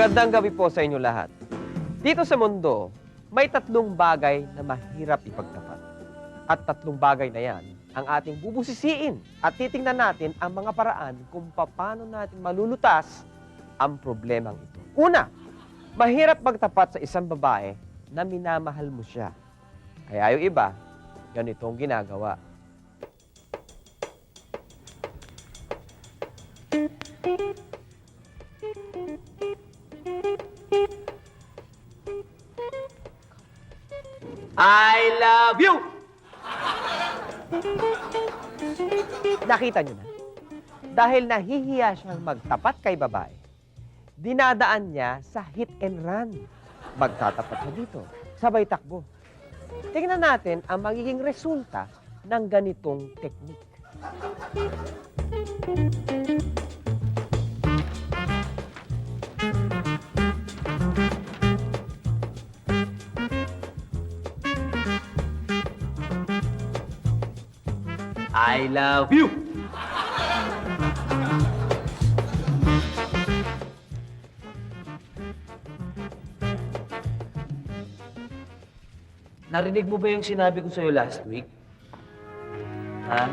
Magandang gabi po sa inyo lahat. Dito sa mundo, may tatlong bagay na mahirap ipagtapat. At tatlong bagay na yan ang ating bubusisiin at titingnan natin ang mga paraan kung paano natin malulutas ang problemang ito. Una, mahirap magtapat sa isang babae na minamahal mo siya. Kaya yung iba, ganito ang ginagawa. I love you! Nakita niyo na? Dahil nahihiya siyang magtapat kay babae, dinadaan niya sa hit and run. Magtatapat siya dito, sabay takbo. Tingnan natin ang magiging resulta ng ganitong teknik. I love you! Narinig mo ba yung sinabi ko sa'yo last week? Ha?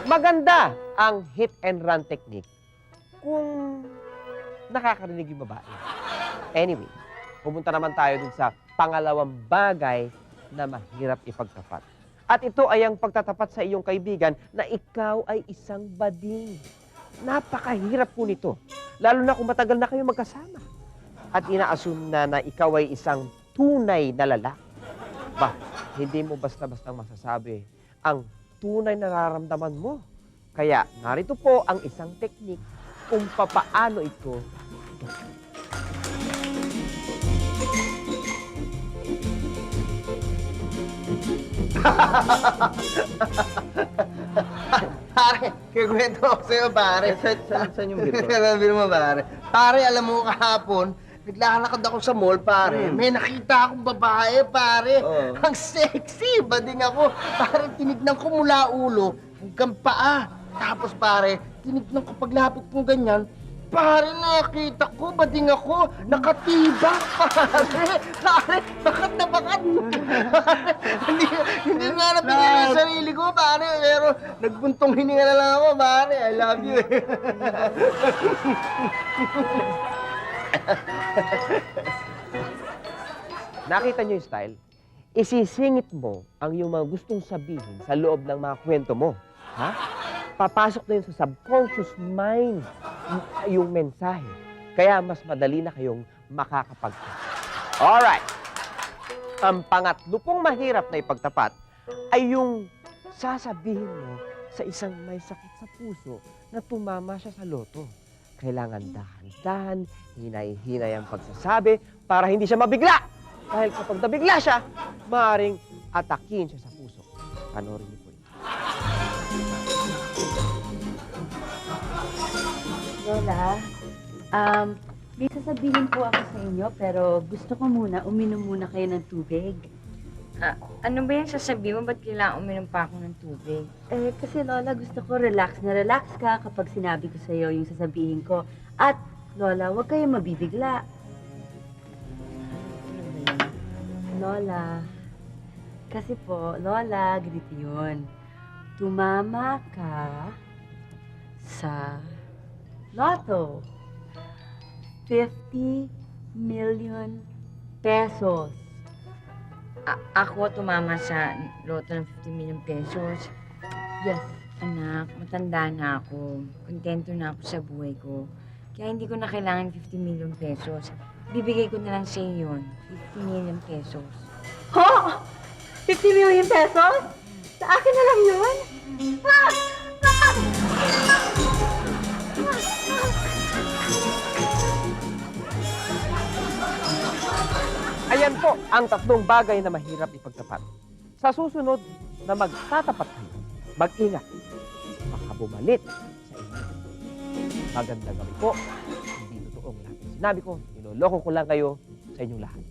Maganda ang hit and run technique kung nakakarinig yung babae. Anyway, pumunta naman tayo dun sa pangalawang bagay na mahirap ipagtapat. At ito ay ang pagtatapat sa iyong kaibigan na ikaw ay isang bading. Napakahirap po nito, lalo na kung matagal na kayo magkasama. At ina-assume na ikaw ay isang tunay na lalaki. Bah, hindi mo basta-basta masasabi ang tunay na nararamdaman mo. Kaya narito po ang isang teknik kung papaano ito. Pare, kikwento ako sa'yo, pare. Saan yung biro? Sabi mo, pare. Pare, alam mo kahapon, naglalakad ako sa mall, pare. May nakita akong babae, pare. Oo. Ang sexy, bading ako. Pare, tinignan ko mula ulo hanggang paa. Tapos, pare, tinignan ko paglapit ko ganyan. Pare, nakita ko, bading ako, nakatibak, pare. Pare, bakat na bakat. hindi nga napigil yung sarili ko, pare. Pero nagbuntong hininga na lang ako, pare. I love you. Nakita niyo yung style? Isisingit mo ang iyong mga gustong sabihin sa loob ng mga kwento mo. Ha? Papasok na yun sa subconscious mind yung mensahe. Kaya mas madali na kayong makakapagtapat. Alright. Ang pangatlo pong mahirap na ipagtapat ay yung sasabihin mo sa isang may sakit sa puso na tumama siya sa loto. Kailangan dahan-dahan, hinay-hinay ang pagsasabi para hindi siya mabigla. Dahil kapag nabigla siya, maaaring atakin siya sa puso. Panoorin niyo po ito. Lola, may sasabihin po ako sa inyo, pero gusto ko muna, uminom muna kayo ng tubig. Ano ba yung sasabihin mo? Ba't kailangan uminom pa ako ng tubig? Kasi Lola, gusto ko relax na relax ka kapag sinabi ko sa'yo yung sasabihin ko. At Lola, huwag kayong mabibigla. Lola, kasi po, Lola, ganito yun. Tumama ka sa Lotto. 50 million pesos. Ako tumama sa loto ng 50 million pesos. Yes. Anak, matanda na ako. Kontento na ako sa buhay ko. Kaya hindi ko na kailangan 50 million pesos. Bibigay ko na lang sa iyo yun. 50 million pesos. Ho! 50 million pesos? Sa akin na lang yun? Ayan po ang tatlong bagay na mahirap ipagtapat. Sa susunod na magtatapat kayo, mag-ingat. Baka bumalit sa inyo. Magandang gabi po. Hindi totoong lahat ng sinabi ko. Niloloko ko lang kayo. sa inyong lahat.